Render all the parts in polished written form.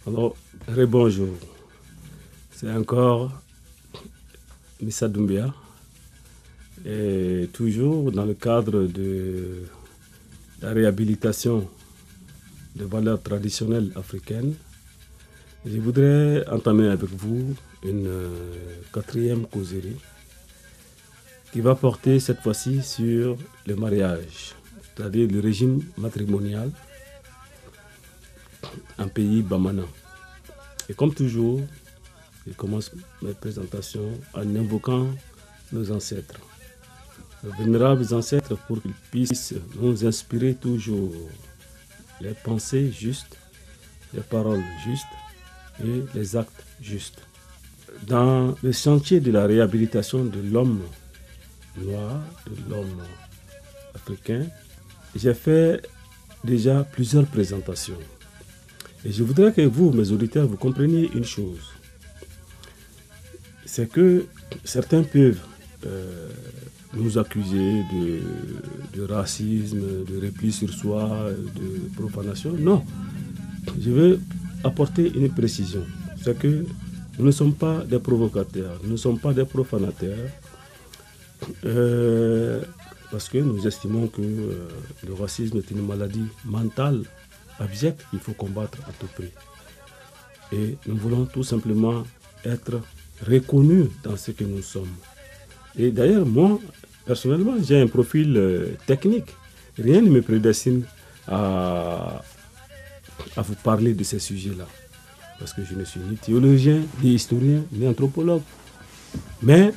Alors, rebonjour. C'est encore Missa Doumbia. Et toujours dans le cadre de la réhabilitation des valeurs traditionnelles africaines, je voudrais entamer avec vous une quatrième causerie qui va porter cette fois-ci sur le mariage, c'est-à-dire le régime matrimonial en pays Bamana. Et comme toujours, je commence mes présentations en invoquant nos ancêtres, nos vénérables ancêtres, pour qu'ils puissent nous inspirer toujours les pensées justes, les paroles justes et les actes justes. Dans le chantier de la réhabilitation de l'homme noir, de l'homme africain, j'ai fait déjà plusieurs présentations. Et je voudrais que vous, mes auditeurs, vous compreniez une chose. C'est que certains peuvent nous accuser de racisme, de repli sur soi, de profanation. Non, je veux apporter une précision. C'est que nous ne sommes pas des provocateurs, nous ne sommes pas des profanateurs, parce que nous estimons que le racisme est une maladie mentale abjecte qu'il faut combattre à tout prix. Et nous voulons tout simplement être reconnus dans ce que nous sommes. Et d'ailleurs, moi, personnellement, j'ai un profil technique. Rien ne me prédestine à vous parler de ces sujets-là. Parce que je ne suis ni théologien, ni historien, ni anthropologue. Mais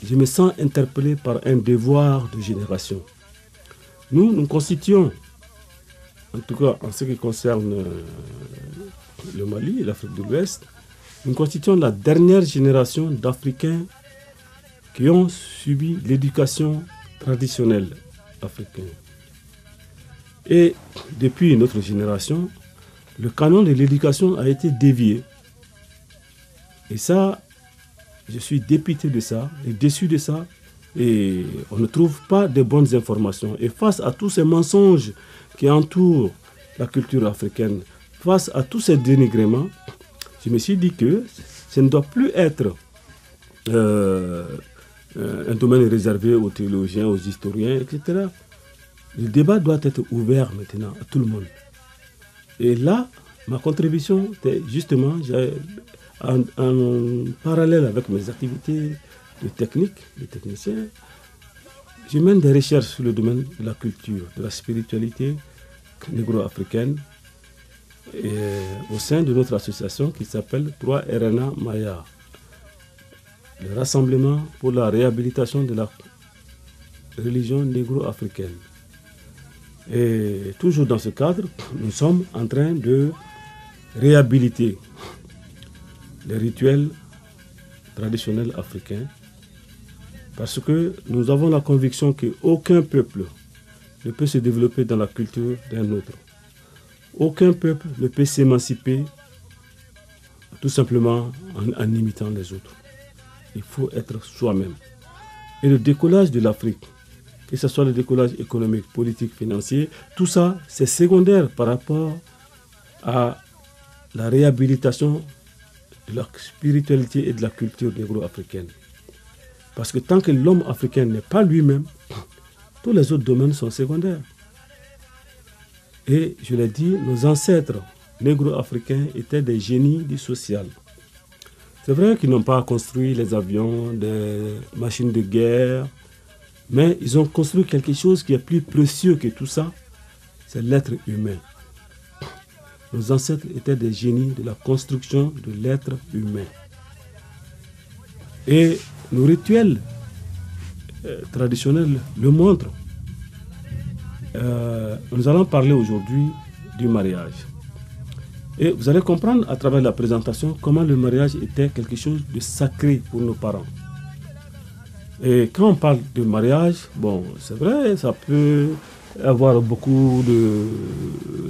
je me sens interpellé par un devoir de génération. Nous constituons, en tout cas en ce qui concerne le Mali et l'Afrique de l'Ouest, nous constituons la dernière génération d'Africains qui ont subi l'éducation traditionnelle africaine. Et depuis notre génération, le canon de l'éducation a été dévié. Et ça, je suis dépité de ça et déçu de ça. Et on ne trouve pas de bonnes informations. Et face à tous ces mensonges qui entourent la culture africaine, face à tous ces dénigrements, je me suis dit que ce ne doit plus être un domaine réservé aux théologiens, aux historiens, etc. Le débat doit être ouvert maintenant à tout le monde. Et là, ma contribution était justement, en parallèle avec mes activités de technique, de technicien, je mène des recherches sur le domaine de la culture, de la spiritualité négro-africaine, et au sein de notre association qui s'appelle 3RNA Maya, le Rassemblement pour la réhabilitation de la religion négro-africaine. Et toujours dans ce cadre, nous sommes en train de réhabiliter les rituels traditionnels africains, parce que nous avons la conviction qu'aucun peuple ne peut se développer dans la culture d'un autre. Aucun peuple ne peut s'émanciper tout simplement en imitant les autres. Il faut être soi-même. Et le décollage de l'Afrique, que ce soit le décollage économique, politique, financier, tout ça, c'est secondaire par rapport à la réhabilitation de la spiritualité et de la culture négro-africaine. Parce que tant que l'homme africain n'est pas lui-même, tous les autres domaines sont secondaires. Et je l'ai dit, nos ancêtres négro-africains étaient des génies du social. C'est vrai qu'ils n'ont pas construit les avions, des machines de guerre, mais ils ont construit quelque chose qui est plus précieux que tout ça, c'est l'être humain. Nos ancêtres étaient des génies de la construction de l'être humain. Et nos rituels traditionnels le montrent. Nous allons parler aujourd'hui du mariage. Et vous allez comprendre à travers la présentation comment le mariage était quelque chose de sacré pour nos parents. Et quand on parle de mariage, bon, c'est vrai, ça peut avoir beaucoup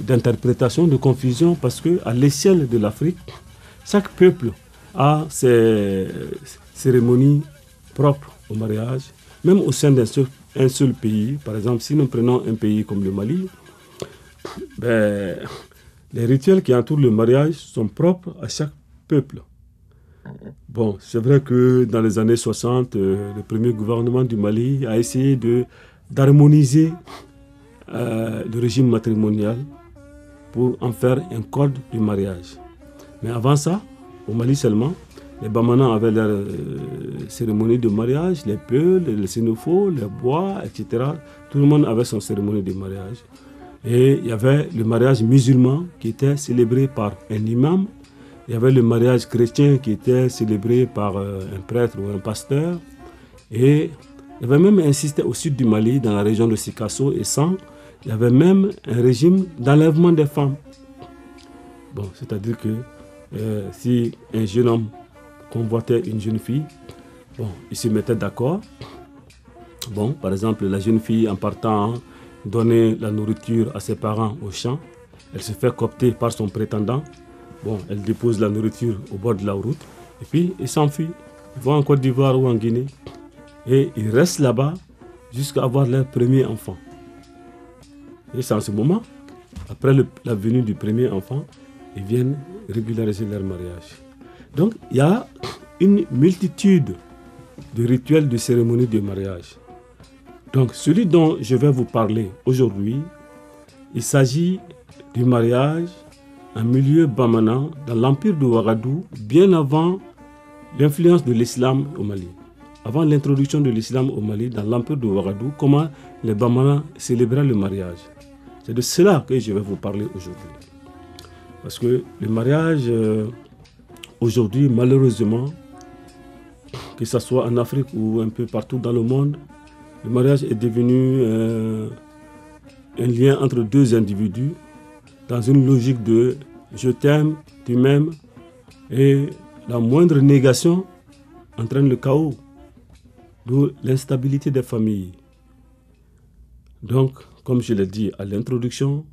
d'interprétations, de confusion, parce qu'à l'échelle de l'Afrique, chaque peuple a ses cérémonies propres au mariage. Même au sein d'un seul un seul pays, par exemple, si nous prenons un pays comme le Mali, ben, les rituels qui entourent le mariage sont propres à chaque peuple. Bon, c'est vrai que dans les années 60, le premier gouvernement du Mali a essayé d'harmoniser le régime matrimonial pour en faire un code du mariage. Mais avant ça, au Mali seulement, les Bamana avaient leur cérémonie de mariage, les peuls, les sénofos, les bois, etc. Tout le monde avait son cérémonie de mariage. Et il y avait le mariage musulman qui était célébré par un imam. Il y avait le mariage chrétien qui était célébré par un prêtre ou un pasteur. Et il y avait même un système au sud du Mali, dans la région de Sikasso et San, il y avait même un régime d'enlèvement des femmes. Bon, c'est-à-dire que si un jeune homme convoitait une jeune fille, bon, ils se mettaient d'accord. Bon, par exemple, la jeune fille, en partant donner la nourriture à ses parents au champ, elle se fait coopter par son prétendant. Bon, elle dépose la nourriture au bord de la route et puis ils s'enfuient. Ils vont en Côte d'Ivoire ou en Guinée et ils restent là-bas jusqu'à avoir leur premier enfant. Et c'est en ce moment, après la venue du premier enfant, ils viennent régulariser leur mariage. Donc, il y a une multitude de rituels de cérémonies de mariage. Donc, celui dont je vais vous parler aujourd'hui, il s'agit du mariage en milieu bamana dans l'empire de Ouagadougou, bien avant l'influence de l'islam au Mali. Avant l'introduction de l'islam au Mali, dans l'empire de Ouagadougou, comment les Bamana célébraient le mariage. C'est de cela que je vais vous parler aujourd'hui. Parce que le mariage, aujourd'hui, malheureusement, que ce soit en Afrique ou un peu partout dans le monde, le mariage est devenu un lien entre deux individus dans une logique de je t'aime, tu m'aimes, et la moindre négation entraîne le chaos, d'où l'instabilité des familles. Donc, comme je l'ai dit à l'introduction,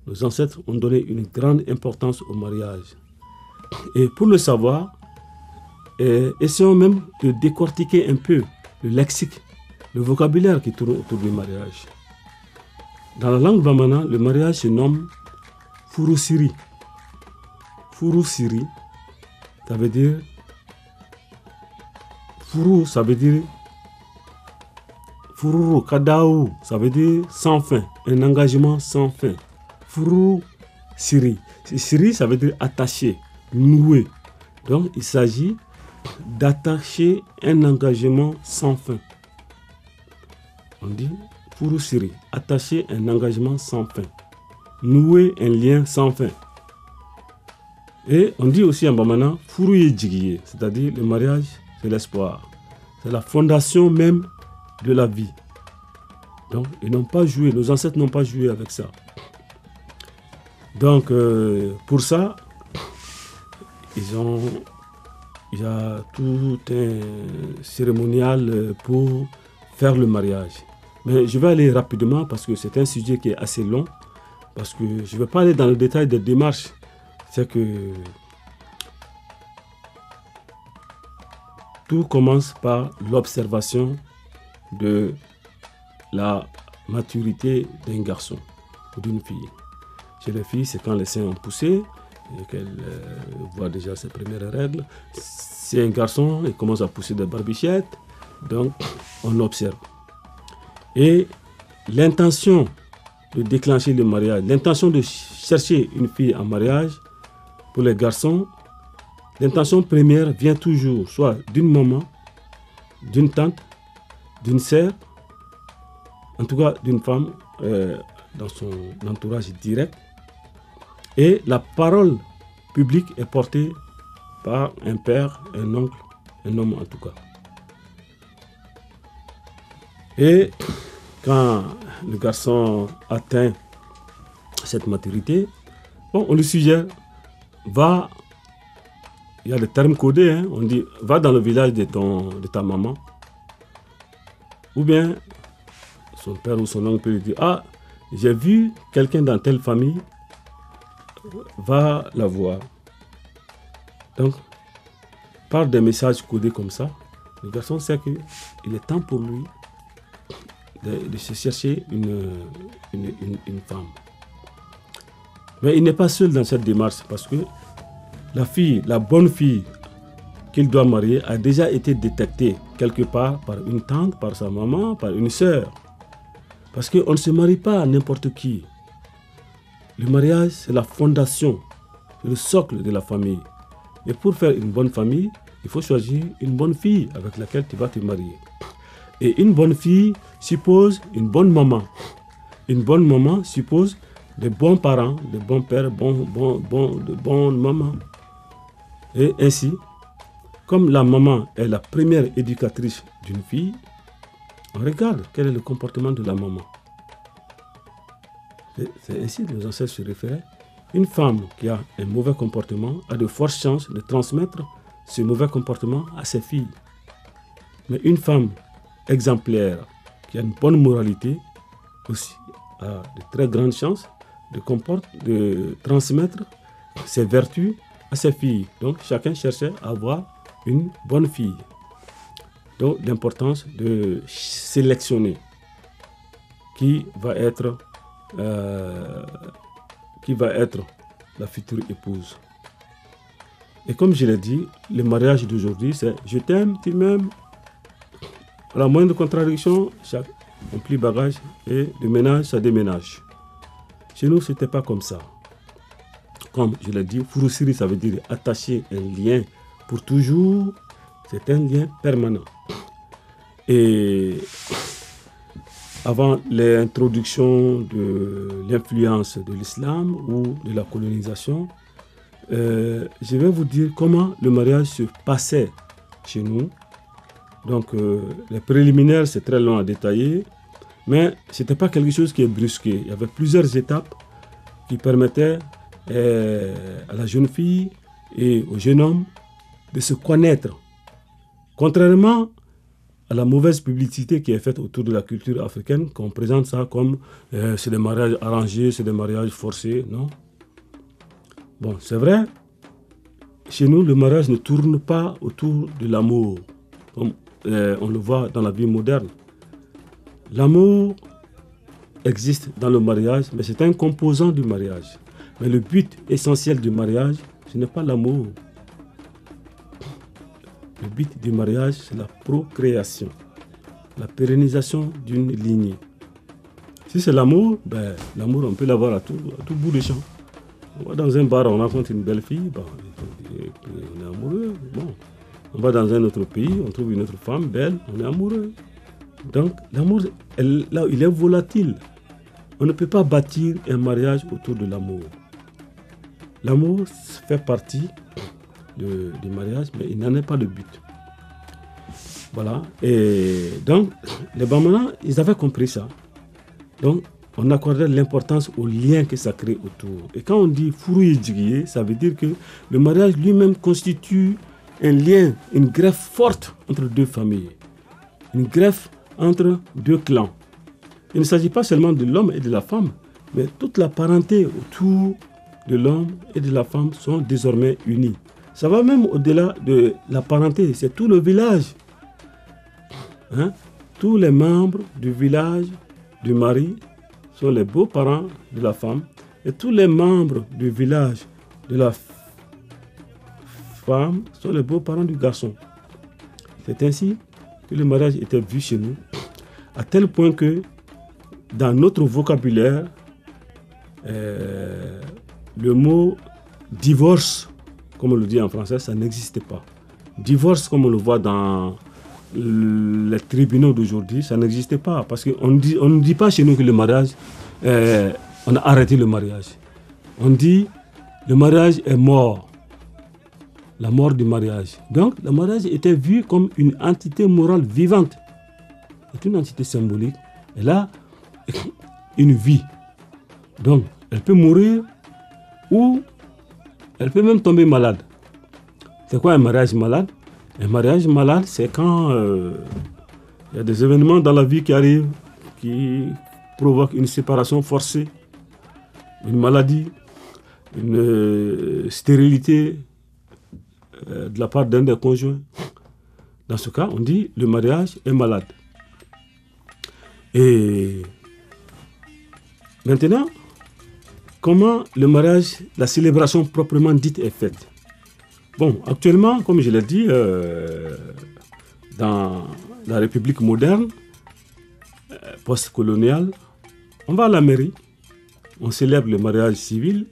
nos ancêtres ont donné une grande importance au mariage. Et pour le savoir, essayons même de décortiquer un peu le lexique, le vocabulaire qui tourne autour du mariage. Dans la langue bamana, le mariage se nomme Furusiri. Furusiri, ça veut dire Furu, ça veut dire Fururu, Kadaou, ça veut dire sans fin, un engagement sans fin. Furu Siri. Siri, ça veut dire attaché, noué. Donc, il s'agit d'attacher un engagement sans fin. On dit Furu Siri, attacher un engagement sans fin. Nouer un lien sans fin. Et on dit aussi en bamana Furuye Djigiye, c'est-à-dire le mariage, c'est l'espoir. C'est la fondation même de la vie. Donc, ils n'ont pas joué, nos ancêtres n'ont pas joué avec ça. Donc, pour ça, il y a tout un cérémonial pour faire le mariage. Mais je vais aller rapidement parce que c'est un sujet qui est assez long. Parce que je ne vais pas aller dans le détail des démarches. C'est que tout commence par l'observation de la maturité d'un garçon ou d'une fille. Chez les filles, c'est quand les seins ont poussé et qu'elles voient déjà ses premières règles. C'est un garçon, il commence à pousser des barbichettes, donc on observe. Et l'intention de déclencher le mariage, l'intention de chercher une fille en mariage, pour les garçons, l'intention première vient toujours soit d'une maman, d'une tante, d'une sœur, en tout cas d'une femme dans son entourage direct. Et la parole publique est portée par un père, un oncle, un homme en tout cas. Et quand le garçon atteint cette maturité, bon, on lui suggère, va, il y a des termes codés, hein, on dit, va dans le village de ta maman. Ou bien, son père ou son oncle peut lui dire, ah, j'ai vu quelqu'un dans telle famille, va la voir. Donc, par des messages codés comme ça, le garçon sait qu'il est temps pour lui de se chercher une femme. Mais il n'est pas seul dans cette démarche parce que la bonne fille qu'il doit marier a déjà été détectée quelque part par une tante, par sa maman, par une sœur. Parce qu'on ne se marie pas à n'importe qui. Le mariage, c'est la fondation, c'est le socle de la famille. Et pour faire une bonne famille, il faut choisir une bonne fille avec laquelle tu vas te marier. Et une bonne fille suppose une bonne maman. Une bonne maman suppose de bons parents, de bons pères, de bonnes mamans. Et ainsi, comme la maman est la première éducatrice d'une fille, on regarde quel est le comportement de la maman. C'est ainsi que nos ancêtres se référaient. Une femme qui a un mauvais comportement a de fortes chances de transmettre ce mauvais comportement à ses filles. Mais une femme exemplaire qui a une bonne moralité aussi a de très grandes chances de transmettre ses vertus à ses filles. Donc chacun cherchait à avoir une bonne fille. Donc l'importance de sélectionner qui va être la future épouse. Et comme je l'ai dit, le mariage d'aujourd'hui, c'est je t'aime, tu m'aimes. À la moindre contradiction, on plie bagage et de ménage, ça déménage. Chez nous, ce n'était pas comme ça. Comme je l'ai dit, furusiri, ça veut dire attacher un lien pour toujours. C'est un lien permanent. Et avant l'introduction de l'influence de l'islam ou de la colonisation, je vais vous dire comment le mariage se passait chez nous. Donc, les préliminaires, c'est très long à détailler, mais ce n'était pas quelque chose qui est brusqué. Il y avait plusieurs étapes qui permettaient à la jeune fille et au jeune homme de se connaître. Contrairement à la mauvaise publicité qui est faite autour de la culture africaine, qu'on présente ça comme c'est des mariages arrangés, c'est des mariages forcés, non? Bon, c'est vrai, chez nous, le mariage ne tourne pas autour de l'amour, comme on le voit dans la vie moderne. L'amour existe dans le mariage, mais c'est un composant du mariage. Mais le but essentiel du mariage, ce n'est pas l'amour. Le but du mariage, c'est la procréation, la pérennisation d'une lignée. Si c'est l'amour, l'amour, on peut l'avoir à tout bout de champ. On va dans un bar, on rencontre une belle fille, on est amoureux. Bon. On va dans un autre pays, on trouve une autre femme belle, on est amoureux. Donc, l'amour, là, il est volatile. On ne peut pas bâtir un mariage autour de l'amour. L'amour fait partie du mariage, mais il n'en est pas le but. Voilà. Et donc, les Bamana, ils avaient compris ça. Donc, on accordait l'importance au lien que ça crée autour. Et quand on dit Furu Djigye, ça veut dire que le mariage lui-même constitue un lien, une greffe forte entre deux familles. Une greffe entre deux clans. Il ne s'agit pas seulement de l'homme et de la femme, mais toute la parenté autour de l'homme et de la femme sont désormais unis. Ça va même au-delà de la parenté, c'est tout le village. Tous les membres du village du mari sont les beaux-parents de la femme et tous les membres du village de la femme sont les beaux-parents du garçon. C'est ainsi que le mariage était vu chez nous, à tel point que dans notre vocabulaire, le mot divorce, comme on le dit en français, ça n'existait pas. Divorce, comme on le voit dans les tribunaux d'aujourd'hui, ça n'existait pas. Parce qu'on ne dit pas chez nous que le mariage, on a arrêté le mariage. On dit le mariage est mort. La mort du mariage. Donc, le mariage était vu comme une entité morale vivante. C'est une entité symbolique. Elle a une vie. Donc, elle peut mourir ou elle peut même tomber malade. C'est quoi un mariage malade? Un mariage malade, c'est quand il y a des événements dans la vie qui arrivent, qui provoquent une séparation forcée, une maladie, une stérilité de la part d'un des conjoints. Dans ce cas, on dit le mariage est malade. Et maintenant, comment le mariage, la célébration proprement dite est faite? Bon, actuellement, comme je l'ai dit, dans la République moderne, post-coloniale, on va à la mairie, on célèbre le mariage civil,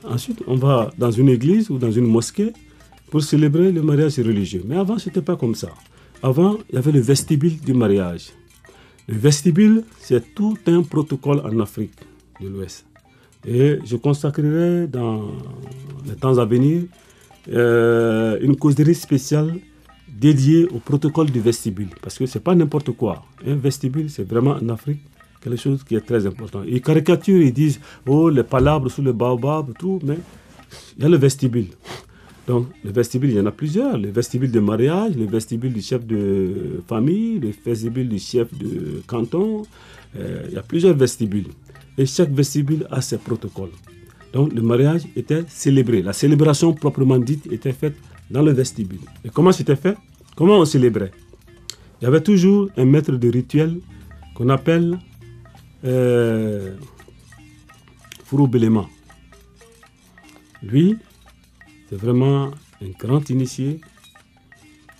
ensuite on va dans une église ou dans une mosquée pour célébrer le mariage religieux. Mais avant, ce n'était pas comme ça. Avant, il y avait le vestibule du mariage. Le vestibule, c'est tout un protocole en Afrique de l'Ouest. Et je consacrerai dans les temps à venir une causerie spéciale dédiée au protocole du vestibule. Parce que ce n'est pas n'importe quoi. Un vestibule, c'est vraiment en Afrique quelque chose qui est très important. Ils caricaturent, ils disent, oh, les palabres sous le baobab, tout, mais il y a le vestibule. Donc, le vestibule, il y en a plusieurs. Le vestibule de mariage, le vestibule du chef de famille, le vestibule du chef de canton. Il y a plusieurs vestibules. Et chaque vestibule a ses protocoles. Donc, le mariage était célébré. La célébration proprement dite était faite dans le vestibule. Et comment c'était fait? Comment on célébrait? Il y avait toujours un maître de rituel qu'on appelle Fourou Belema. Lui, c'est vraiment un grand initié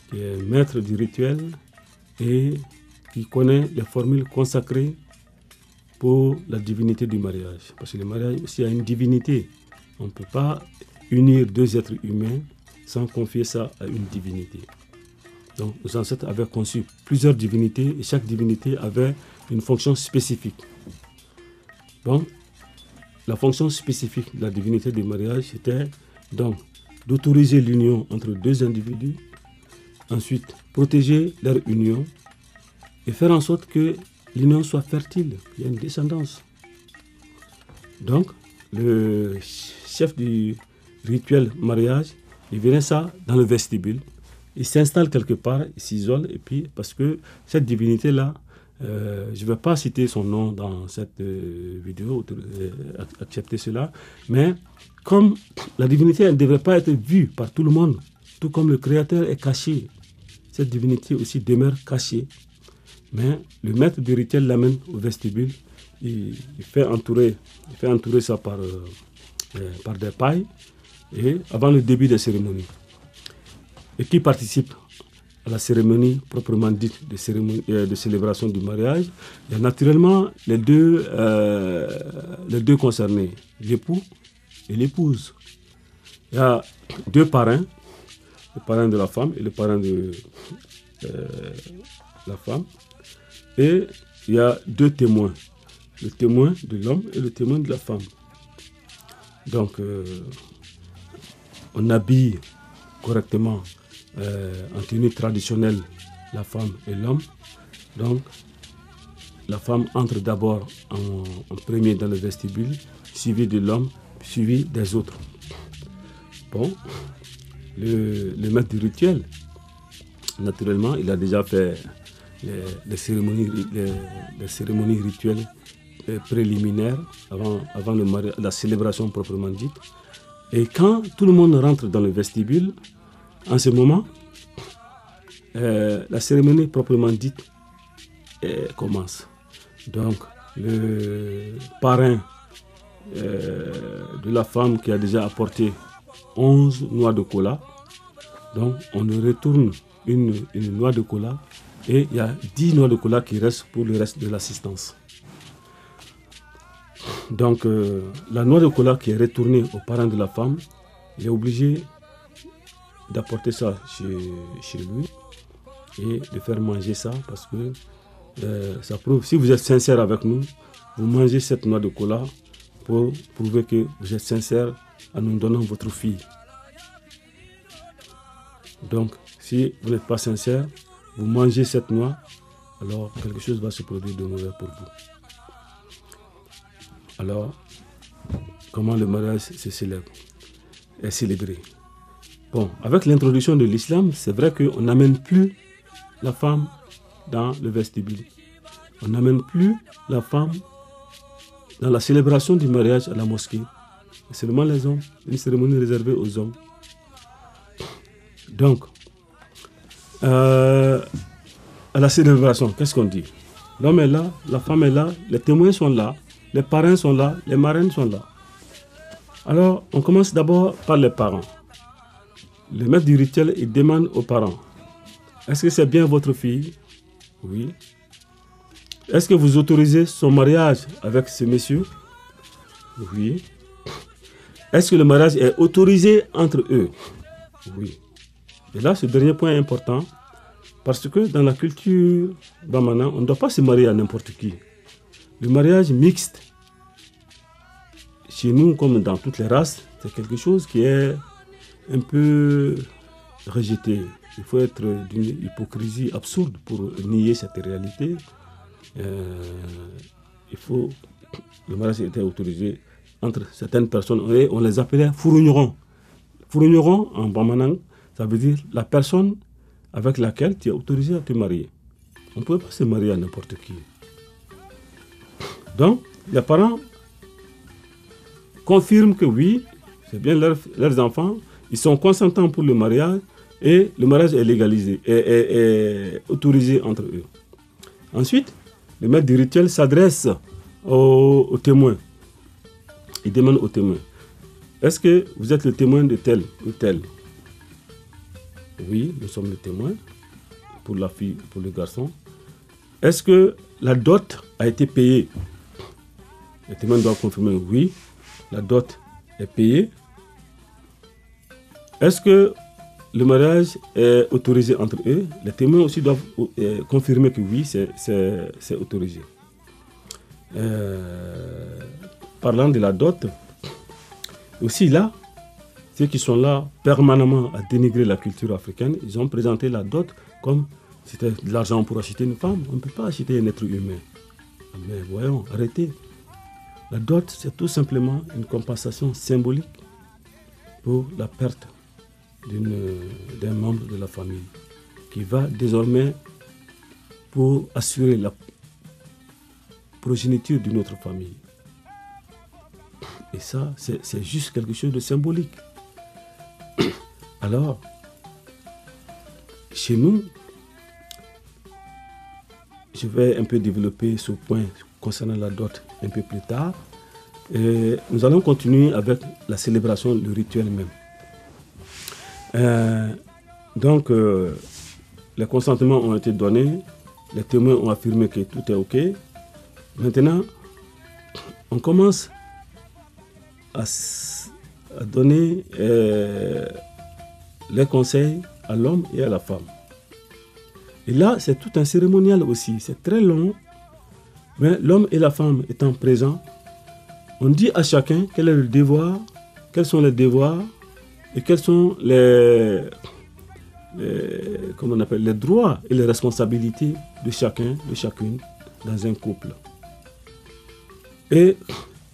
qui est maître du rituel et qui connaît les formules consacrées pour la divinité du mariage. Parce que le mariage aussi a une divinité. On ne peut pas unir deux êtres humains sans confier ça à une divinité. Donc, nos ancêtres avaient conçu plusieurs divinités et chaque divinité avait une fonction spécifique. Donc, la fonction spécifique de la divinité du mariage était donc d'autoriser l'union entre deux individus, ensuite protéger leur union et faire en sorte que l'union soit fertile, qu'il y ait une descendance. Donc, le chef du rituel mariage, il verrait ça dans le vestibule, il s'installe quelque part, il s'isole, et puis parce que cette divinité-là, je ne vais pas citer son nom dans cette vidéo, accepter cela, mais comme la divinité elle ne devrait pas être vue par tout le monde, tout comme le Créateur est caché, cette divinité aussi demeure cachée. Mais le maître du rituel l'amène au vestibule, il fait entourer ça par des pailles et avant le début des cérémonies. Et qui participe à la cérémonie proprement dite de célébration du mariage? Il y a naturellement les deux concernés, l'époux et l'épouse. Il y a deux parrains, le parrain de la femme et le parrain de la femme. Et il y a deux témoins, le témoin de l'homme et le témoin de la femme. Donc, on habille correctement en tenue traditionnelle la femme et l'homme. Donc, la femme entre d'abord en premier dans le vestibule, suivi de l'homme, suivi des autres. Bon, le maître du rituel, naturellement, il a déjà fait les cérémonies rituelles préliminaires avant la célébration proprement dite. Et quand tout le monde rentre dans le vestibule, en ce moment, la cérémonie proprement dite commence. Donc, le parrain de la femme qui a déjà apporté 11 noix de cola, donc on lui retourne une noix de cola et il y a 10 noix de cola qui restent pour le reste de l'assistance. Donc, la noix de cola qui est retournée au parrain de la femme, il est obligé d'apporter ça chez lui et de faire manger ça parce que ça prouve, si vous êtes sincère avec nous, vous mangez cette noix de cola pour prouver que vous êtes sincère en nous donnant votre fille. Donc, si vous n'êtes pas sincère, vous mangez cette noix, alors quelque chose va se produire de mauvais pour vous. Alors, comment le mariage se célèbre, est célébré? Bon, avec l'introduction de l'islam, c'est vrai qu'on n'amène plus la femme dans le vestibule. On n'amène plus la femme dans la célébration du mariage à la mosquée. C'est seulement les hommes, une cérémonie réservée aux hommes. Donc, à la célébration, qu'est-ce qu'on dit? L'homme est là, la femme est là, les témoins sont là, les parrains sont là, les marraines sont là. Alors, on commence d'abord par les parents. Le maître du rituel, il demande aux parents, est-ce que c'est bien votre fille? Oui. Est-ce que vous autorisez son mariage avec ce monsieur? Oui. Est-ce que le mariage est autorisé entre eux? Oui. Et là, ce dernier point est important parce que dans la culture bamana, on ne doit pas se marier à n'importe qui. Le mariage mixte, chez nous comme dans toutes les races, c'est quelque chose qui est un peu rejeté. Il faut être d'une hypocrisie absurde pour nier cette réalité. Le mariage était autorisé entre certaines personnes et on les appelait fourignerons. Fourigneron en bamanan, ça veut dire la personne avec laquelle tu es autorisé à te marier. On ne peut pas se marier à n'importe qui. Donc, les parents confirment que oui, c'est bien leurs enfants, ils sont consentants pour le mariage et le mariage est légalisé, est autorisé entre eux. Ensuite, le maître du rituel s'adresse aux témoins. Il demande aux témoins, est-ce que vous êtes le témoin de tel ou tel? Oui, nous sommes le témoin pour la fille, pour le garçon. Est-ce que la dot a été payée? Le témoin doit confirmer, oui, la dot est payée. Est-ce que le mariage est autorisé entre eux? Les témoins aussi doivent confirmer que oui, c'est autorisé. Parlant de la dot, aussi là, ceux qui sont là permanemment à dénigrer la culture africaine, ils ont présenté la dot comme c'était de l'argent pour acheter une femme. On ne peut pas acheter un être humain. Mais voyons, arrêtez. La dot, c'est tout simplement une compensation symbolique pour la perte d'un membre de la famille qui va désormais pour assurer la progéniture d'une autre famille. Et ça, c'est juste quelque chose de symbolique. Alors, chez nous, je vais un peu développer ce point concernant la dot un peu plus tard. Et nous allons continuer avec la célébration, le rituel même. Les consentements ont été donnés, les témoins ont affirmé que tout est OK. Maintenant, on commence à donner les conseils à l'homme et à la femme. Et là, c'est tout un cérémonial aussi. C'est très long. Mais l'homme et la femme étant présents, on dit à chacun quel est le devoir, quels sont les devoirs et quels sont les droits et les responsabilités de chacun, de chacune dans un couple. Et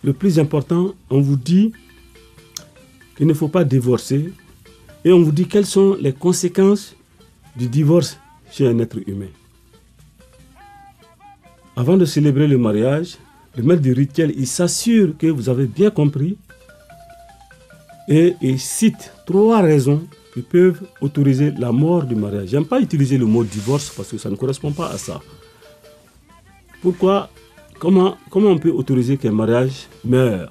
le plus important, on vous dit qu'il ne faut pas divorcer et on vous dit quelles sont les conséquences du divorce chez un être humain. Avant de célébrer le mariage, le maître du rituel, il s'assure que vous avez bien compris et il cite 3 raisons qui peuvent autoriser la mort du mariage. J'aime pas utiliser le mot divorce parce que ça ne correspond pas à ça. Pourquoi? Comment on peut autoriser qu'un mariage meure?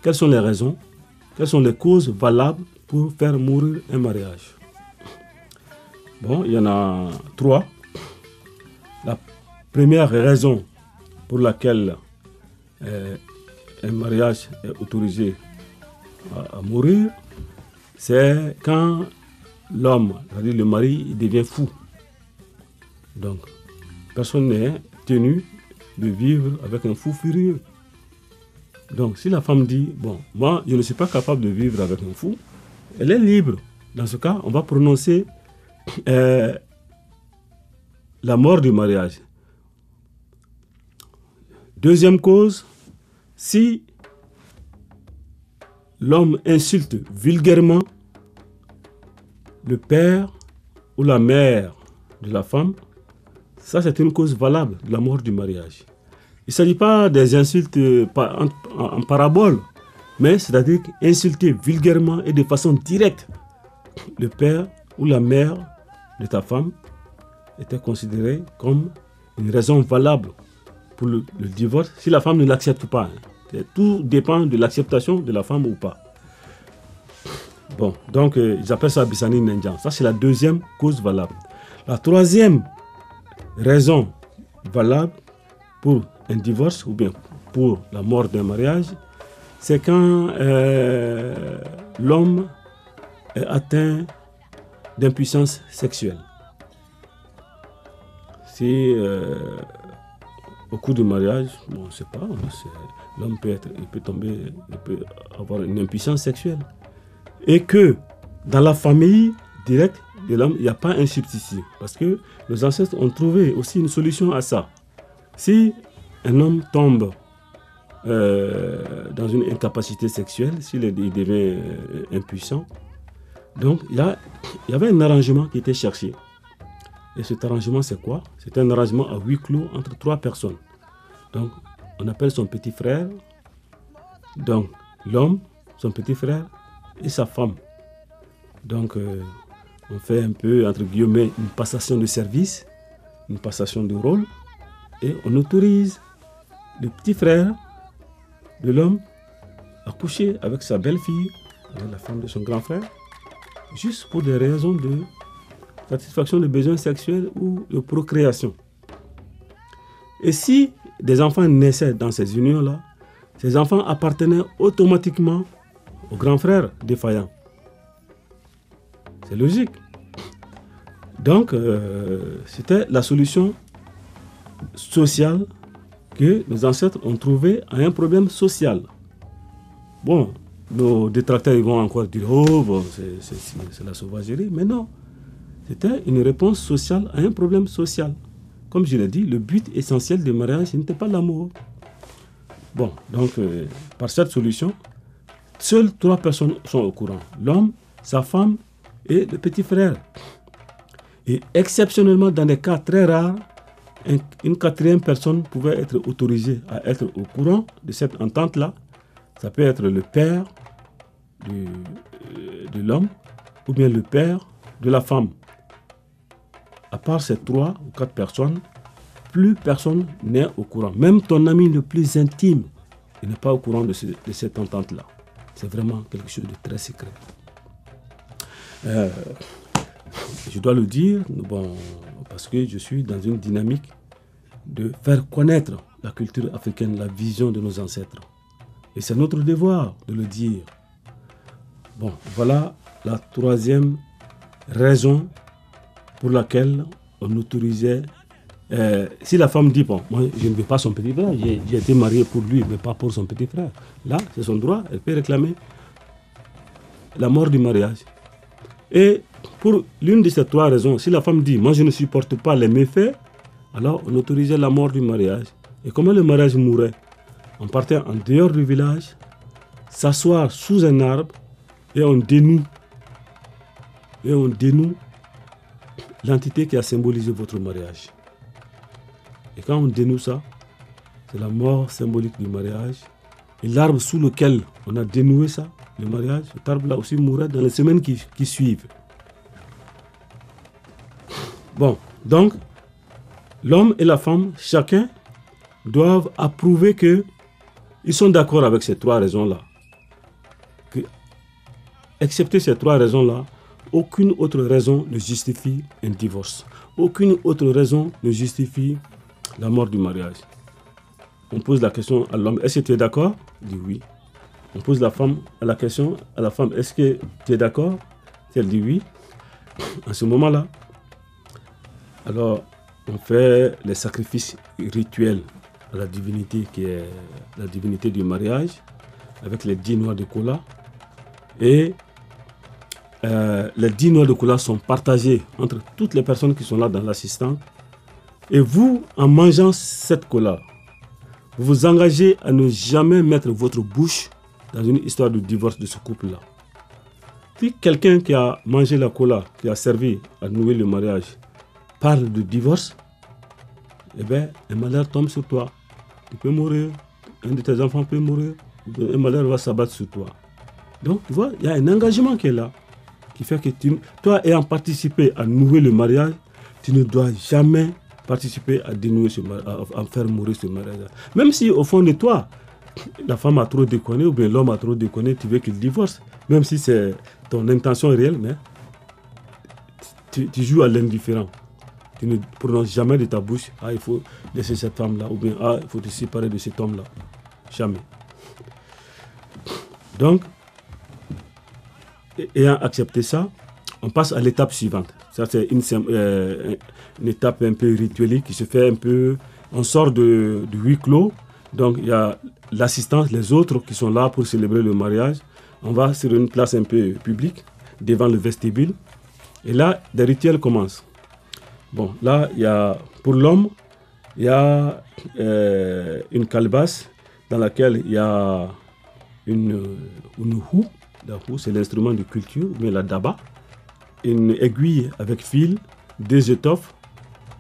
Quelles sont les raisons? Quelles sont les causes valables pour faire mourir un mariage? Bon, il y en a 3. La première raison pour laquelle un mariage est autorisé à mourir, c'est quand l'homme, c'est-à-dire le mari, il devient fou. Donc, personne n'est tenu de vivre avec un fou furieux. Donc, si la femme dit, bon, moi, je ne suis pas capable de vivre avec un fou, elle est libre. Dans ce cas, on va prononcer la mort du mariage. Deuxième cause, si l'homme insulte vulgairement le père ou la mère de la femme, ça c'est une cause valable de la mort du mariage. Il ne s'agit pas des insultes en parabole, mais c'est-à-dire insulter vulgairement et de façon directe le père ou la mère de ta femme était considéré comme une raison valable pour le divorce si la femme ne l'accepte pas. Tout dépend de l'acceptation de la femme ou pas. Bon, donc ils appellent ça Bisani Nenjan. Ça, c'est la deuxième cause valable. La troisième raison valable pour un divorce ou bien pour la mort d'un mariage, c'est quand l'homme est atteint d'impuissance sexuelle. Si au cours du mariage, on ne sait pas, l'homme peut avoir une impuissance sexuelle. Et que dans la famille directe de l'homme, il n'y a pas un substitut. Parce que nos ancêtres ont trouvé aussi une solution à ça. Si un homme tombe dans une incapacité sexuelle, s'il devient impuissant, donc il y avait un arrangement qui était cherché. Et cet arrangement, c'est quoi? C'est un arrangement à huis clos entre 3 personnes. Donc, on appelle son petit frère, donc l'homme, son petit frère et sa femme. Donc, on fait un peu, entre guillemets, une passation de service, une passation de rôle, et on autorise le petit frère de l'homme à coucher avec sa belle-fille, avec la femme de son grand frère, juste pour des raisons de satisfaction de besoins sexuels ou de procréation. Et si des enfants naissaient dans ces unions-là, ces enfants appartenaient automatiquement au grand frère défaillant. C'est logique. Donc, c'était la solution sociale que nos ancêtres ont trouvée à un problème social. Bon, nos détracteurs ils vont encore dire « Oh, bon, c'est la sauvagerie », mais non. C'était une réponse sociale à un problème social. Comme je l'ai dit, le but essentiel du mariage, ce n'était pas l'amour. Bon, donc, par cette solution, seules 3 personnes sont au courant. L'homme, sa femme et le petit frère. Et exceptionnellement, dans des cas très rares, une 4e personne pouvait être autorisée à être au courant de cette entente-là. Ça peut être le père de l'homme ou bien le père de la femme. À part ces 3 ou 4 personnes, plus personne n'est au courant. Même ton ami le plus intime, il n'est pas au courant de cette entente-là. C'est vraiment quelque chose de très secret. Je dois le dire, bon, parce que je suis dans une dynamique de faire connaître la culture africaine, la vision de nos ancêtres. Et c'est notre devoir de le dire. Bon, voilà la 3e raison pour laquelle on autorisait... si la femme dit, bon, moi je ne veux pas son petit frère, j'ai été marié pour lui, mais pas pour son petit frère. Là, c'est son droit, elle peut réclamer la mort du mariage. Et pour l'une de ces 3 raisons, si la femme dit, moi je ne supporte pas les méfaits, alors on autorisait la mort du mariage. Et comment le mariage mourait? On partait en dehors du village, s'asseoir sous un arbre, et on dénoue l'entité qui a symbolisé votre mariage. Et quand on dénoue ça, c'est la mort symbolique du mariage. Et l'arbre sous lequel on a dénoué ça, le mariage, cet arbre-là aussi mourra dans les semaines qui suivent. Bon, donc, l'homme et la femme, chacun, doivent approuver qu'ils sont d'accord avec ces 3 raisons-là. Excepté ces 3 raisons-là, aucune autre raison ne justifie un divorce. Aucune autre raison ne justifie la mort du mariage. On pose la question à l'homme, est-ce que tu es d'accord? Il dit oui. On pose la question à la femme, est-ce que tu es d'accord? Elle dit oui. À ce moment-là, alors on fait les sacrifices rituels à la divinité qui est la divinité du mariage, avec les 10 noix de cola. Et les 10 noix de cola sont partagées entre toutes les personnes qui sont là dans l'assistance. Et vous, en mangeant cette cola, vous vous engagez à ne jamais mettre votre bouche dans une histoire de divorce de ce couple-là. Si quelqu'un qui a mangé la cola, qui a servi à nouer le mariage, parle de divorce, eh bien, un malheur tombe sur toi. Tu peux mourir, un de tes enfants peut mourir, un malheur va s'abattre sur toi. Donc, tu vois, il y a un engagement qui est là, qui fait que toi, ayant participé à nouer le mariage, tu ne dois jamais participer à dénouer à faire mourir ce mariage. Même si au fond de toi, la femme a trop déconné ou bien l'homme a trop déconné, tu veux qu'il divorce. Même si c'est ton intention réelle, mais tu joues à l'indifférent. Tu ne prononces jamais de ta bouche, ah, il faut laisser cette femme-là, ou bien, ah, il faut te séparer de cet homme-là. Jamais. Donc, ayant accepté ça, on passe à l'étape suivante. Ça, c'est une étape un peu rituelle qui se fait un peu... On sort du huis clos. Donc, il y a l'assistance, les autres qui sont là pour célébrer le mariage. On va sur une place un peu publique, devant le vestibule. Et là, des rituels commencent. Bon, là, il y a, pour l'homme, il y a une calebasse dans laquelle il y a une houe. La houe, c'est l'instrument de culture, mais la daba. Une aiguille avec fil, des étoffes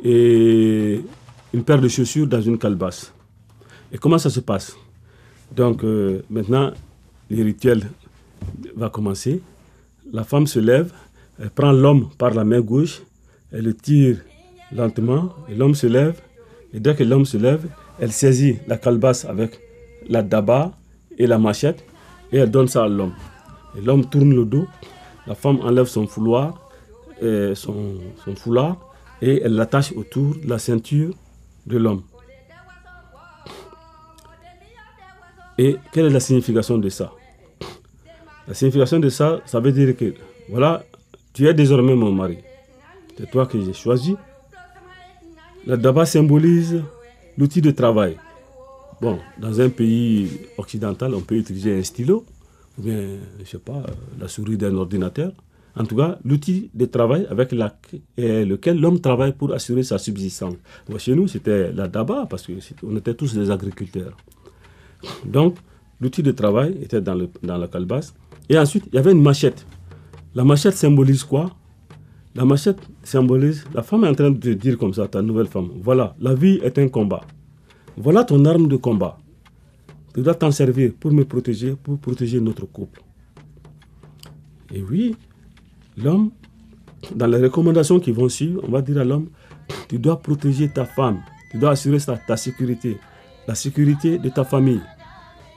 et une paire de chaussures dans une calebasse. Et comment ça se passe? Donc, maintenant, le rituel va commencer. La femme se lève, elle prend l'homme par la main gauche, elle le tire lentement, et l'homme se lève. Et dès que l'homme se lève, elle saisit la calebasse avec la daba et la machette, et elle donne ça à l'homme. Et l'homme tourne le dos, la femme enlève son foulard, et elle l'attache autour de la ceinture de l'homme. Et quelle est la signification de ça? La signification de ça, ça veut dire que, voilà, tu es désormais mon mari. C'est toi que j'ai choisi. La daba symbolise l'outil de travail. Bon, dans un pays occidental, on peut utiliser un stylo, ou bien, je ne sais pas, la souris d'un ordinateur. En tout cas, l'outil de travail avec lequel l'homme travaille pour assurer sa subsistance. Bon, chez nous, c'était la daba, parce qu'on était tous des agriculteurs. Donc, l'outil de travail était dans la calebasse. Et ensuite, il y avait une machette. La machette symbolise quoi? La machette symbolise... La femme est en train de te dire comme ça, ta nouvelle femme. Voilà, la vie est un combat. Voilà ton arme de combat. Tu dois t'en servir pour me protéger, pour protéger notre couple. Et oui, l'homme, dans les recommandations qui vont suivre, on va dire à l'homme, tu dois protéger ta femme. Tu dois assurer ta sécurité. La sécurité de ta famille.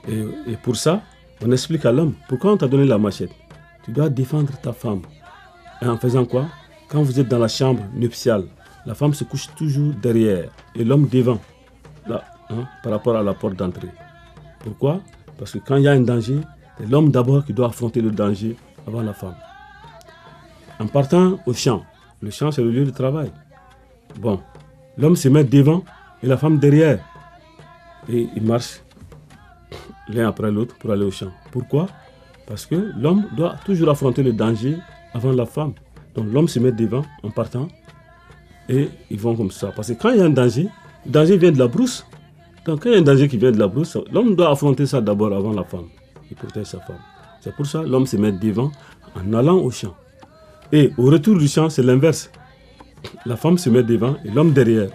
Et pour ça, on explique à l'homme, pourquoi on t'a donné la machette? Tu dois défendre ta femme. Et en faisant quoi? Quand vous êtes dans la chambre nuptiale, la femme se couche toujours derrière et l'homme devant, là, par rapport à la porte d'entrée. Pourquoi? Parce que quand il y a un danger, c'est l'homme d'abord qui doit affronter le danger avant la femme. En partant au champ, le champ c'est le lieu de travail. Bon, l'homme se met devant et la femme derrière. Et ils marchent l'un après l'autre pour aller au champ. Pourquoi? Parce que l'homme doit toujours affronter le danger avant la femme. Donc l'homme se met devant en partant et ils vont comme ça. Parce que quand il y a un danger, le danger vient de la brousse. Donc quand il y a un danger qui vient de la brousse, l'homme doit affronter ça d'abord avant la femme. Il protège sa femme. C'est pour ça que l'homme se met devant en allant au champ. Et au retour du champ, c'est l'inverse. La femme se met devant et l'homme derrière.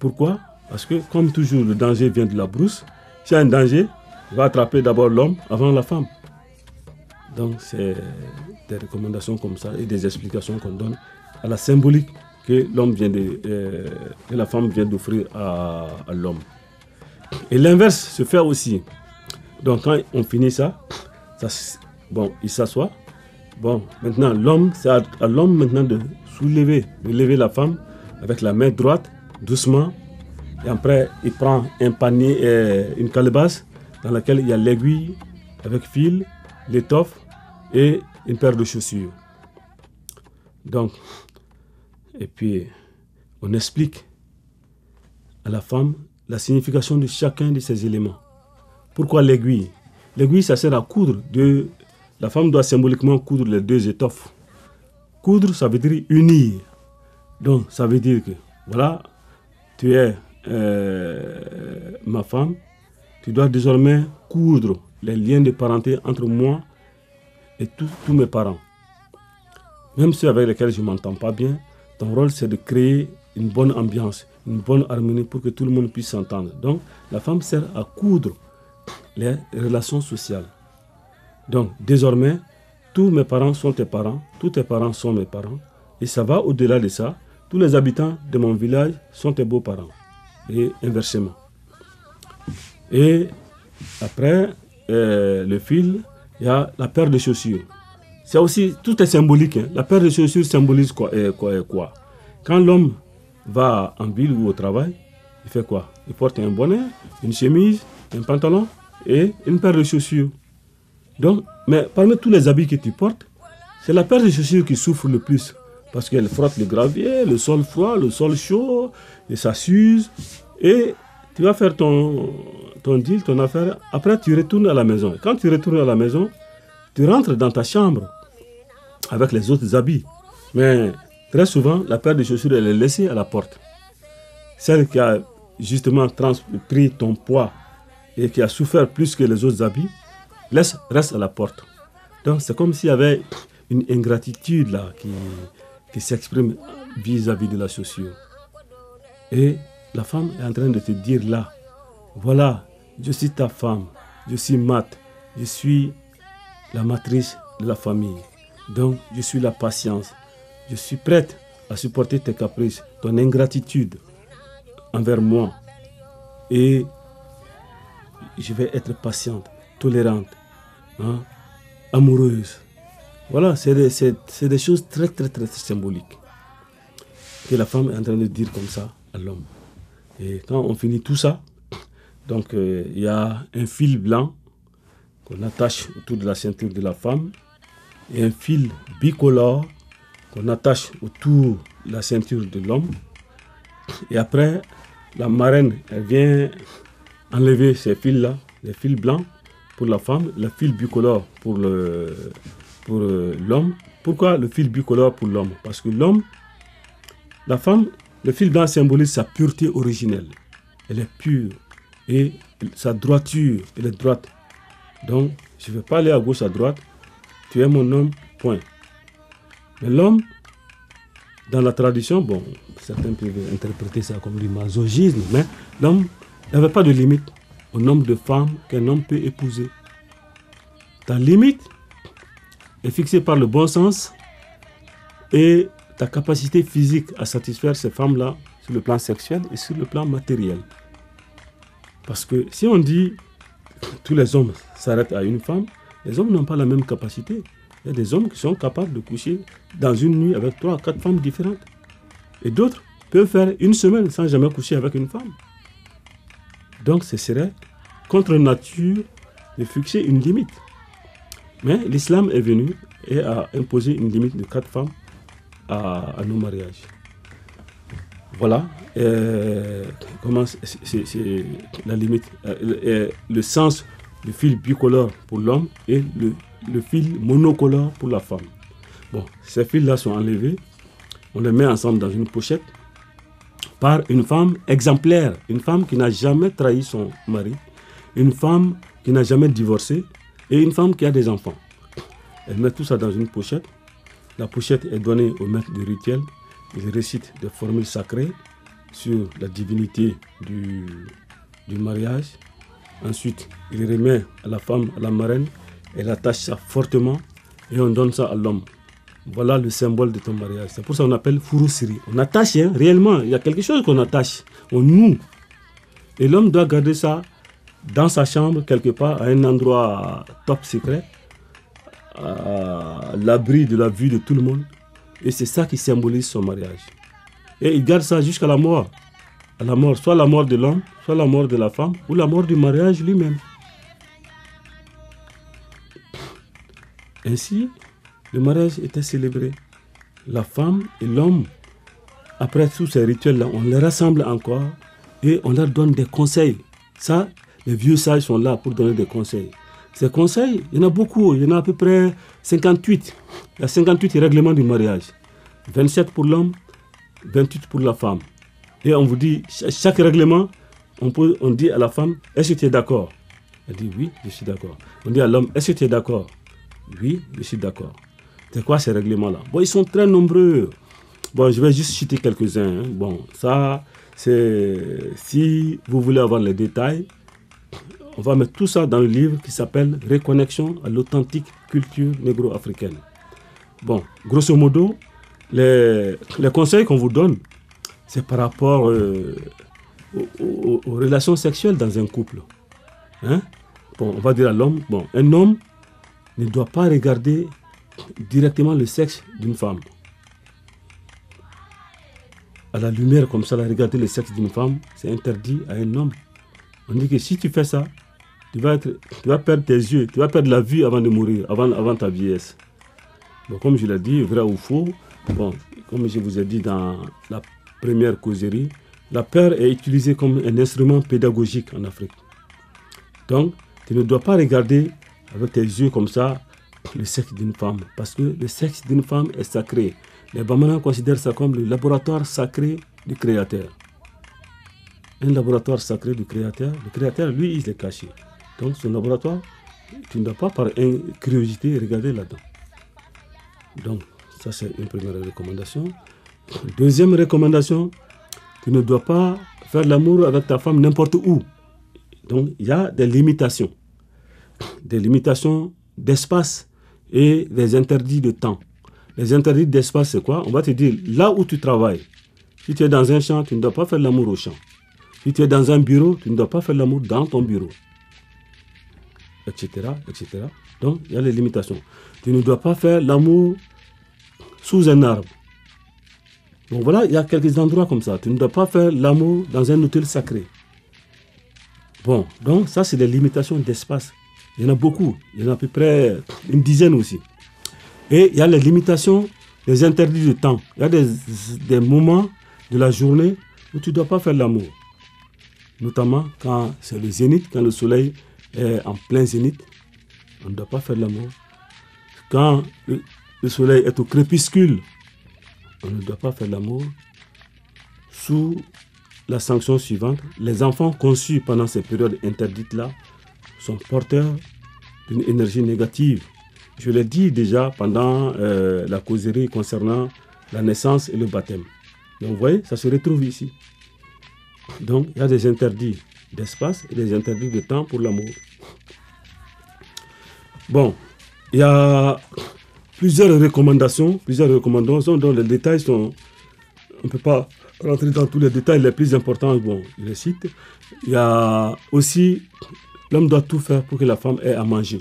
Pourquoi? Parce que comme toujours, le danger vient de la brousse. S'il y a un danger, il va attraper d'abord l'homme avant la femme. Donc c'est des recommandations comme ça et des explications qu'on donne à la symbolique que la femme vient d'offrir à l'homme. Et l'inverse se fait aussi. Donc quand on finit ça, bon, il s'assoit. Bon, maintenant l'homme, c'est à l'homme maintenant de lever la femme avec la main droite, doucement. Et après, il prend un panier, une calebasse dans laquelle il y a l'aiguille avec fil, l'étoffe et une paire de chaussures. Donc, et puis, on explique à la femme la signification de chacun de ces éléments. Pourquoi l'aiguille? L'aiguille, ça sert à coudre. La femme doit symboliquement coudre les deux étoffes. Coudre, ça veut dire unir. Donc, ça veut dire que, voilà, tu es ma femme, tu dois désormais coudre les liens de parenté entre moi et tous mes parents. Même ceux avec lesquels je ne m'entends pas bien, ton rôle c'est de créer une bonne ambiance, une bonne harmonie pour que tout le monde puisse s'entendre. Donc la femme sert à coudre les relations sociales. Donc désormais, tous mes parents sont tes parents, tous tes parents sont mes parents. Et ça va au-delà de ça. tous les habitants de mon village sont tes beaux-parents. Et inversement. Et après, le fil, il y a la paire de chaussures. C'est aussi, tout est symbolique. Hein. La paire de chaussures symbolise quoi? Quand l'homme va en ville ou au travail, il fait quoi? Il porte un bonnet, une chemise, un pantalon et une paire de chaussures. Donc, mais parmi tous les habits que tu portes, c'est la paire de chaussures qui souffre le plus. Parce qu'elle frotte le gravier, le sol froid, le sol chaud, et ça s'use. Et tu vas faire ton deal, ton affaire. Après, tu retournes à la maison. Quand tu retournes à la maison, tu rentres dans ta chambre avec les autres habits. Mais très souvent, la paire de chaussures, elle est laissée à la porte. Celle qui a justement pris ton poids et qui a souffert plus que les autres habits, reste à la porte. Donc, c'est comme s'il y avait une ingratitude là qui s'exprime vis-à-vis de la chaussure. Et la femme est en train de te dire là, voilà, je suis ta femme, je suis Mat, je suis la matrice de la famille. Donc, je suis la patience. Je suis prête à supporter tes caprices, ton ingratitude envers moi. Et je vais être patiente, tolérante, hein, amoureuse. Voilà, c'est des choses très, très, très symboliques que la femme est en train de dire comme ça à l'homme. Et quand on finit tout ça, donc il y a un fil blanc qu'on attache autour de la ceinture de la femme et un fil bicolore qu'on attache autour de la ceinture de l'homme. Et après, la marraine, elle vient enlever ces fils-là, les fils blancs pour la femme, le fil bicolore pour l'homme. Pourquoi le fil bicolore pour l'homme? Parce que l'homme, la femme, le fil blanc symbolise sa pureté originelle. Elle est pure et sa droiture, elle est droite. Donc, je ne vais pas aller à gauche, à droite. Tu es mon homme, point. Mais l'homme, dans la tradition, bon, certains peuvent interpréter ça comme du masochisme, mais l'homme n'avait pas de limite au nombre de femmes qu'un homme peut épouser. Ta limite est fixée par le bon sens et ta capacité physique à satisfaire ces femmes-là sur le plan sexuel et sur le plan matériel. Parce que si on dit que tous les hommes s'arrêtent à une femme, les hommes n'ont pas la même capacité. Il y a des hommes qui sont capables de coucher dans une nuit avec 3 à 4 femmes différentes. Et d'autres peuvent faire une semaine sans jamais coucher avec une femme. Donc ce serait contre nature de fixer une limite. Mais l'islam est venu et a imposé une limite de 4 femmes à nos mariages. Voilà comment c'est la limite, le sens du fil bicolore pour l'homme et le fil monocolore pour la femme. Bon, ces fils-là sont enlevés, on les met ensemble dans une pochette par une femme exemplaire, une femme qui n'a jamais trahi son mari, une femme qui n'a jamais divorcé et une femme qui a des enfants. Elle met tout ça dans une pochette. La pochette est donnée au maître du rituel. Il récite des formules sacrées sur la divinité du mariage. Ensuite, il remet à la femme, à la marraine. Elle attache ça fortement et on donne ça à l'homme. Voilà le symbole de ton mariage. C'est pour ça qu'on appelle Furusiri. On attache, hein, réellement. Il y a quelque chose qu'on attache. On noue. Et l'homme doit garder ça dans sa chambre, quelque part, à un endroit top secret, à l'abri de la vue de tout le monde. Et c'est ça qui symbolise son mariage. Et il garde ça jusqu'à la mort. À la mort, soit la mort de l'homme, soit la mort de la femme, ou la mort du mariage lui-même. Ainsi, le mariage était célébré. La femme et l'homme, après tous ces rituels-là, on les rassemble encore et on leur donne des conseils. Ça, les vieux sages sont là pour donner des conseils. Ces conseils, il y en a beaucoup, il y en a à peu près 58. Il y a 58 règlements du mariage. 27 pour l'homme, 28 pour la femme. Et on vous dit, chaque règlement, on dit à la femme, est-ce que tu es d'accord? Elle dit, oui, je suis d'accord. On dit à l'homme, est-ce que tu es d'accord? Oui, je suis d'accord. C'est quoi ces règlements-là? Bon, ils sont très nombreux. Bon, je vais juste citer quelques-uns. Hein. Bon, ça, c'est... Si vous voulez avoir les détails, on va mettre tout ça dans le livre qui s'appelle « Reconnexion à l'authentique culture négro-africaine ». Bon, grosso modo, les conseils qu'on vous donne, c'est par rapport aux relations sexuelles dans un couple. Hein? Bon, on va dire à l'homme, bon, un homme ne doit pas regarder directement le sexe d'une femme. À la lumière comme ça, regarder le sexe d'une femme, c'est interdit à un homme. On dit que si tu fais ça, tu vas perdre tes yeux, tu vas perdre la vue avant de mourir, avant ta vieillesse. Bon, comme je l'ai dit, vrai ou faux, bon, comme je vous ai dit dans la première causerie, la peur est utilisée comme un instrument pédagogique en Afrique. Donc, tu ne dois pas regarder avec tes yeux comme ça le sexe d'une femme, parce que le sexe d'une femme est sacré. Les Bamana considèrent ça comme le laboratoire sacré du Créateur. Un laboratoire sacré du Créateur. Le Créateur, lui, il est caché. Donc, son laboratoire, tu ne dois pas par curiosité regarder là-dedans. Donc, ça c'est une première recommandation. Deuxième recommandation, tu ne dois pas faire l'amour avec ta femme n'importe où. Donc, il y a des limitations d'espace et des interdits de temps. Les interdits d'espace, c'est quoi? On va te dire, là où tu travailles, si tu es dans un champ, tu ne dois pas faire l'amour au champ. Si tu es dans un bureau, tu ne dois pas faire l'amour dans ton bureau. Etc. etc. Donc, il y a les limitations. Tu ne dois pas faire l'amour sous un arbre. Donc voilà, il y a quelques endroits comme ça. Tu ne dois pas faire l'amour dans un hôtel sacré. Bon, donc ça, c'est des limitations d'espace. Il y en a beaucoup. Il y en a à peu près une dizaine aussi. Et il y a les limitations, les interdits de temps. Il y a des moments de la journée où tu ne dois pas faire l'amour. Notamment quand c'est le zénith, quand le soleil est en plein zénith, on ne doit pas faire l'amour. Quand le soleil est au crépuscule, on ne doit pas faire l'amour. Sous la sanction suivante, les enfants conçus pendant ces périodes interdites-là sont porteurs d'une énergie négative. Je l'ai dit déjà pendant la causerie concernant la naissance et le baptême. Donc vous voyez, ça se retrouve ici. Donc il y a des interdits d'espace et des interdits de temps pour l'amour. Bon, il y a plusieurs recommandations dont les détails sont... On ne peut pas rentrer dans tous les détails, les plus importants, bon, je les cite. Il y a aussi, l'homme doit tout faire pour que la femme ait à manger.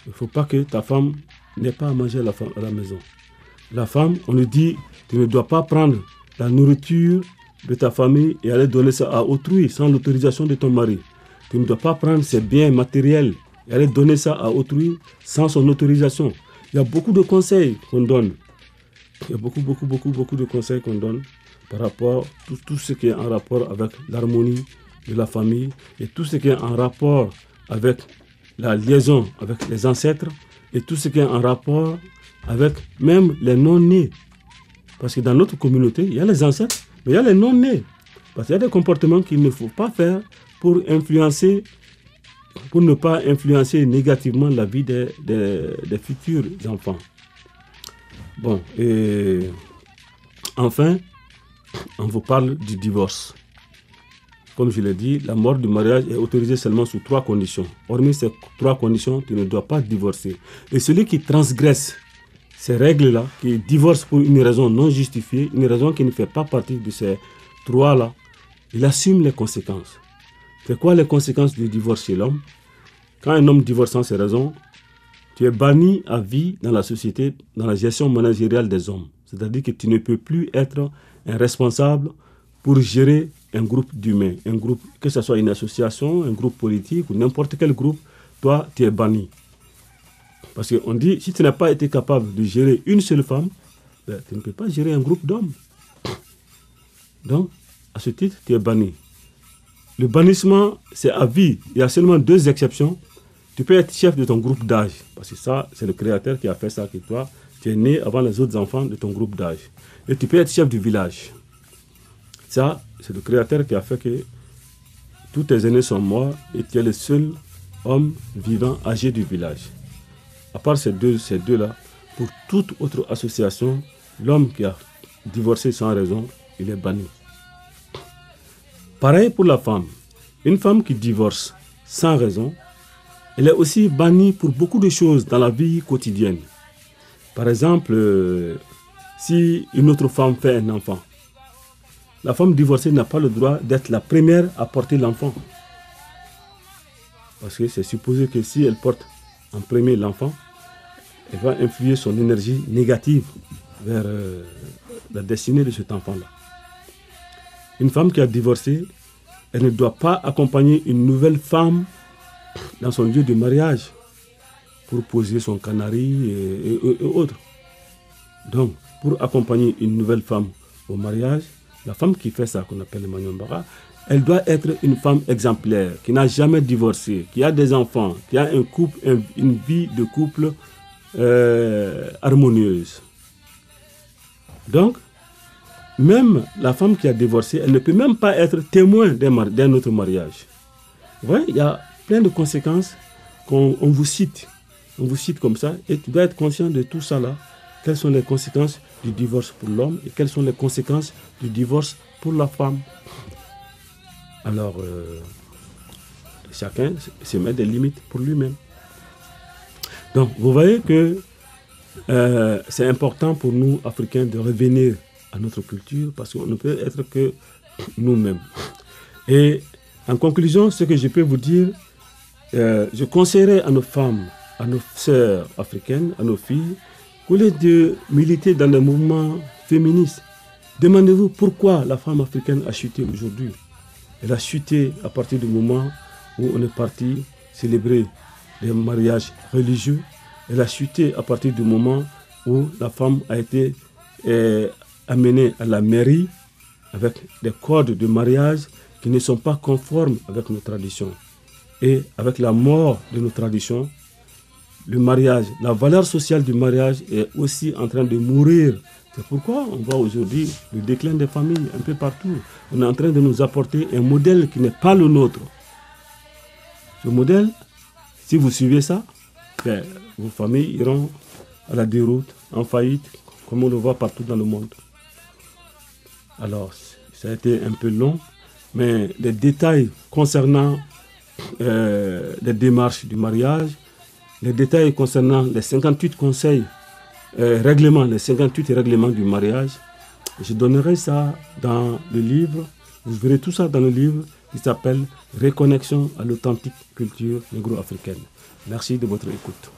Il ne faut pas que ta femme n'ait pas à manger à la maison. La femme, on lui dit, tu ne dois pas prendre la nourriture de ta famille et aller donner ça à autrui sans l'autorisation de ton mari. Tu ne dois pas prendre ses biens matériels et aller donner ça à autrui sans son autorisation. Il y a beaucoup de conseils qu'on donne. Il y a beaucoup de conseils qu'on donne par rapport à tout ce qui est en rapport avec l'harmonie de la famille et tout ce qui est en rapport avec la liaison avec les ancêtres et tout ce qui est en rapport avec même les non-nés. Parce que dans notre communauté, il y a les ancêtres, mais il y a les non-nés. Parce qu'il y a des comportements qu'il ne faut pas faire pour ne pas influencer négativement la vie des futurs enfants. Bon, et enfin, on vous parle du divorce. Comme je l'ai dit, la mort du mariage est autorisée seulement sous 3 conditions. Hormis ces 3 conditions, tu ne dois pas divorcer. Et celui qui transgresse ces règles-là, qui divorce pour une raison non justifiée, une raison qui ne fait pas partie de ces 3-là, il assume les conséquences. C'est quoi les conséquences du divorce chez l'homme? Quand un homme divorce sans ces raisons, tu es banni à vie dans la société, dans la gestion managériale des hommes. C'est-à-dire que tu ne peux plus être un responsable pour gérer un groupe d'humains. Un groupe, que ce soit une association, un groupe politique ou n'importe quel groupe, toi, tu es banni. Parce qu'on dit, si tu n'as pas été capable de gérer une seule femme, ben, tu ne peux pas gérer un groupe d'hommes. Donc, à ce titre, tu es banni. Le bannissement, c'est à vie. Il y a seulement 2 exceptions. Tu peux être chef de ton groupe d'âge. Parce que ça, c'est le Créateur qui a fait ça, que toi, tu es né avant les autres enfants de ton groupe d'âge. Et tu peux être chef du village. Ça, c'est le Créateur qui a fait que tous tes aînés sont morts et tu es le seul homme vivant âgé du village. À part ces deux-là, pour toute autre association, l'homme qui a divorcé sans raison, il est banni. Pareil pour la femme. Une femme qui divorce sans raison, elle est aussi bannie pour beaucoup de choses dans la vie quotidienne. Par exemple, si une autre femme fait un enfant. La femme divorcée n'a pas le droit d'être la première à porter l'enfant. Parce que c'est supposé que si elle porte en premier l'enfant, elle va influer son énergie négative vers la destinée de cet enfant-là. Une femme qui a divorcé, elle ne doit pas accompagner une nouvelle femme dans son lieu de mariage pour poser son canari et autres. Donc, pour accompagner une nouvelle femme au mariage, la femme qui fait ça, qu'on appelle le Manyambara, elle doit être une femme exemplaire, qui n'a jamais divorcé, qui a des enfants, qui a un couple, une vie de couple harmonieuse. Donc, même la femme qui a divorcé, elle ne peut même pas être témoin d'un autre mariage. Vous voyez, il y a plein de conséquences qu'on vous cite. On vous cite comme ça, et tu dois être conscient de tout ça là. Quelles sont les conséquences du divorce pour l'homme et quelles sont les conséquences du divorce pour la femme. Alors, chacun se met des limites pour lui-même. Donc, vous voyez que c'est important pour nous, Africains, de revenir à notre culture parce qu'on ne peut être que nous-mêmes. Et en conclusion, ce que je peux vous dire, je conseillerais à nos femmes, à nos sœurs africaines, à nos filles, au lieu de militer dans le mouvement féministe, demandez-vous pourquoi la femme africaine a chuté aujourd'hui. Elle a chuté à partir du moment où on est parti célébrer les mariages religieux. Elle a chuté à partir du moment où la femme a été amenée à la mairie avec des codes de mariage qui ne sont pas conformes avec nos traditions. Et avec la mort de nos traditions, le mariage, la valeur sociale du mariage est aussi en train de mourir. C'est pourquoi on voit aujourd'hui le déclin des familles un peu partout. On est en train de nous apporter un modèle qui n'est pas le nôtre. Ce modèle, si vous suivez ça, vos familles iront à la déroute, en faillite, comme on le voit partout dans le monde. Alors, ça a été un peu long, mais les détails concernant les démarches du mariage, les détails concernant les 58 conseils, les 58 règlements du mariage, je donnerai ça dans le livre. Vous verrez tout ça dans le livre qui s'appelle Reconnexion à l'authentique culture négro-africaine. Merci de votre écoute.